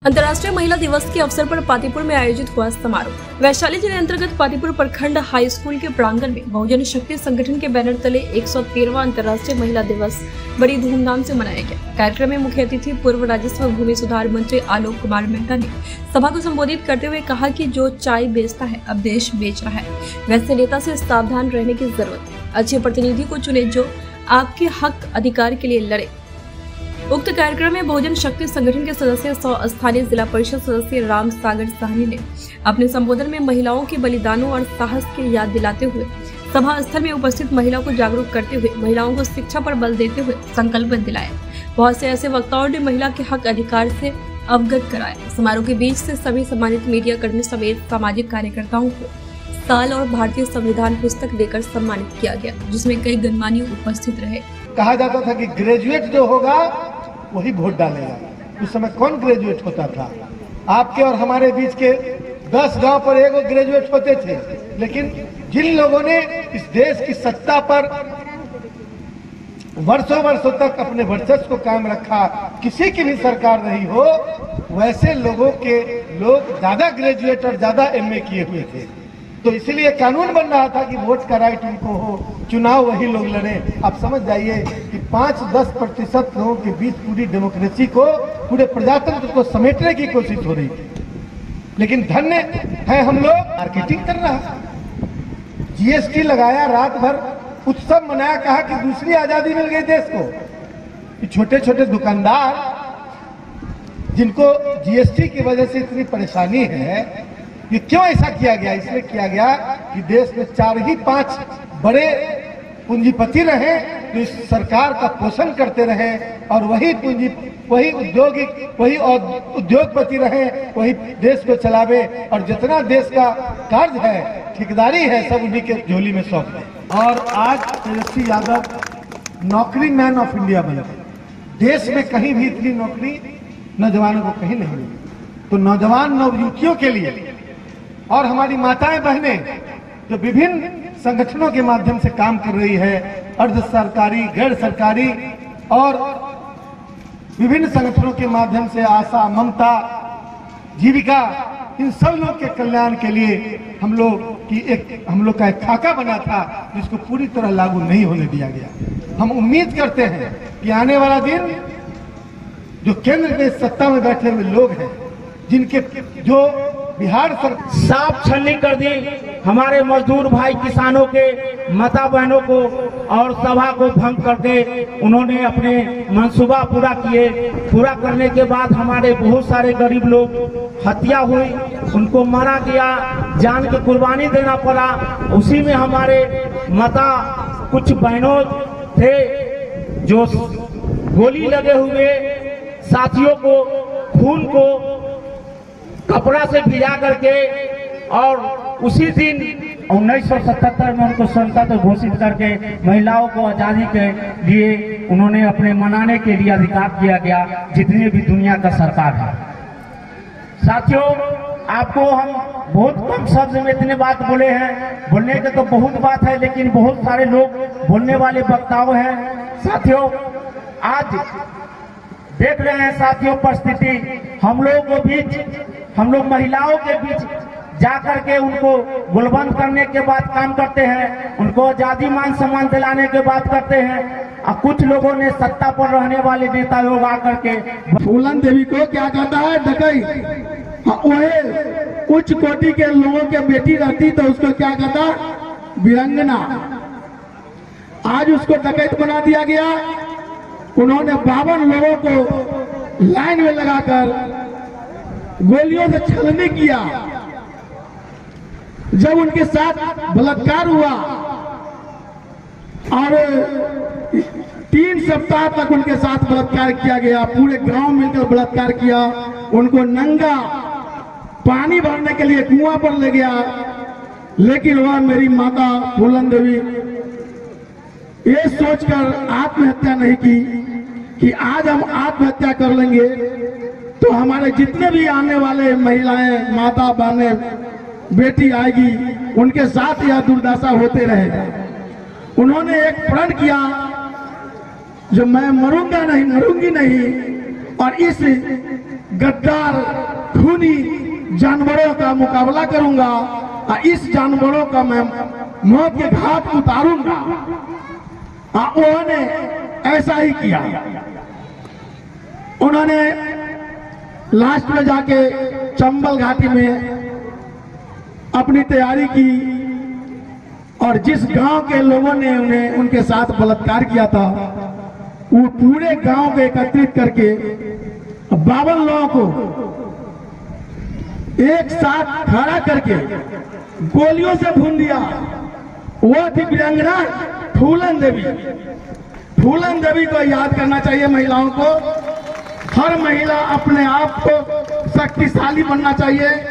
अंतर्राष्ट्रीय महिला दिवस के अवसर पर पातीपुर में आयोजित हुआ समारोह। वैशाली जिले अंतर्गत पातीपुर प्रखंड हाई स्कूल के प्रांगण में बहुजन शक्ति संगठन के बैनर तले 113वां अंतर्राष्ट्रीय महिला दिवस बड़ी धूमधाम से मनाया गया। कार्यक्रम में मुख्य अतिथि पूर्व राजस्व भूमि सुधार मंत्री आलोक कुमार मेहता ने सभा को संबोधित करते हुए कहा कि जो चाय बेचता है अब देश बेच रहा है, वैसे नेता से सावधान रहने की जरूरत है। अच्छे प्रतिनिधि को चुने जो आपके हक अधिकार के लिए लड़े। उक्त कार्यक्रम में बहुजन शक्ति संगठन के सदस्य 100 स्थानीय जिला परिषद सदस्य राम सागर साहनी ने अपने संबोधन में महिलाओं के बलिदानों और साहस की याद दिलाते हुए सभा स्थल में उपस्थित महिलाओं को जागरूक करते हुए महिलाओं को शिक्षा पर बल देते हुए संकल्प दिलाया। बहुत से ऐसे वक्ताओं ने महिला के हक अधिकार से अवगत कराया। समारोह के बीच से सभी सम्मानित मीडिया कर्मी समेत सामाजिक कार्यकर्ताओं को साल और भारतीय संविधान पुस्तक देकर सम्मानित किया गया, जिसमें कई गणमान्य उपस्थित रहे। कहा जाता था कि ग्रेजुएट जो होगा वही वोट डालेगा। उस समय कौन ग्रेजुएट होता था? आपके और हमारे बीच के 10 गांव पर एक ग्रेजुएट होते थे, लेकिन जिन लोगों ने इस देश की सत्ता पर वर्षों तक अपने वर्चस्व को कायम रखा, किसी की भी सरकार नहीं हो, वैसे लोगों के लोग ज्यादा ग्रेजुएट और ज्यादा एमए किए हुए थे। तो इसलिए कानून बन रहा था कि वोट का राइट उनको हो, चुनाव वही लोग लड़े। आप समझ जाइए कि 5-10% लोगों के बीच पूरी डेमोक्रेसी को, पूरे प्रजातंत्र को समेटने की कोशिश हो रही थी। लेकिन धन्य है हम लोग, मार्केटिंग कर रहा है, जीएसटी लगाया, रात भर उत्सव मनाया, कहा कि दूसरी आजादी मिल गई देश को। छोटे छोटे दुकानदार जिनको जीएसटी की वजह से इतनी परेशानी है, ये क्यों ऐसा किया गया? इसलिए किया गया कि देश में 4-5 बड़े पूंजीपति रहे जो इस सरकार का पोषण करते रहे, और वही उद्योगपति रहे, वही देश को चलावे, और जितना देश का कार्य है, ठेकेदारी है, सब उन्हीं के झोली में सौंप दे। और आज तेजस्वी यादव नौकरी मैन ऑफ इंडिया बने। देश में कहीं भी इतनी नौकरी नौजवानों को कहीं नहीं मिली। तो नौजवान नवयुवतियों के लिए और हमारी माताएं बहनें जो विभिन्न संगठनों के माध्यम से काम कर रही है, अर्ध सरकारी, गैर सरकारी और विभिन्न संगठनों के माध्यम से, आशा, ममता, जीविका, इन सब लोग के कल्याण के लिए हम लोग का एक खाका बना था, जिसको पूरी तरह लागू नहीं होने दिया गया। हम उम्मीद करते हैं कि आने वाला दिन जो केंद्र में सत्ता में बैठे हुए लोग हैं, जिनके जो बिहार सरकार साफ छलनी कर दी हमारे मजदूर भाई किसानों के, माता बहनों को, और सभा को भंग करके उन्होंने अपने मंसूबा पूरा किए। पूरा करने के बाद हमारे बहुत सारे गरीब लोग हत्या हुई, उनको मारा गया, जान की कुर्बानी देना पड़ा। उसी में हमारे माता कुछ बहनों थे जो गोली लगे हुए साथियों को, खून को कपड़ा से भिजा करके, और उसी दिन 1977 में उनको स्वतंत्रता घोषित करके महिलाओं को आजादी के लिए उन्होंने अपने मनाने के लिए अधिकार दिया गया, जितनी भी दुनिया का सरकार है। साथियों, आपको हम बहुत कम शब्द में इतने बात बोले हैं, बोलने के तो बहुत बात है, लेकिन बहुत सारे लोग बोलने वाले वक्ताओं हैं। साथियों, आज देख रहे हैं साथियों परिस्थिति, हम लोग महिलाओं के बीच जाकर के उनको गुलबंद करने के बाद काम करते हैं, उनको आजादी मान सम्मान दिलाने के बाद करते हैं। और कुछ लोगों ने सत्ता पर रहने वाले नेता लोग आकर के फूलन देवी को क्या कहता है? डकैत। वही उच्च कोटि के लोगों के बेटी रहती तो उसको क्या कहता? वीरंगना। आज उसको डकैत बना दिया गया। उन्होंने 52 लोगों को लाइन में लगाकर गोलियों से छलनी किया। जब उनके साथ बलात्कार हुआ और 3 सप्ताह तक उनके साथ बलात्कार किया गया, पूरे गांव मिलकर बलात्कार किया, उनको नंगा पानी भरने के लिए कुआं पर ले गया। लेकिन वह मेरी माता फूलन देवी ये सोचकर आत्महत्या नहीं की कि आज हम आत्महत्या कर लेंगे तो हमारे जितने भी आने वाले महिलाएं, माता बहनें, बेटी आएगी, उनके साथ यह दुर्दशा होते रहेगा। उन्होंने एक प्रण किया, जो मैं मरूंगा नहीं, मरूंगी नहीं, और इस गद्दार खूनी जानवरों का मुकाबला करूंगा और इस जानवरों का मैं मौत के घाट उतारूंगा। उन्होंने ऐसा ही किया। उन्होंने लास्ट में जाके चंबल घाटी में अपनी तैयारी की और जिस गांव के लोगों ने उन्हें उनके साथ बलात्कार किया था वो पूरे गांव को एकत्रित करके 52 लोगों को एक साथ खड़ा करके गोलियों से भून दिया। वो थी वीरांगना फूलन देवी। फूलन देवी को याद करना चाहिए महिलाओं को। हर महिला अपने आप को शक्तिशाली बनना चाहिए।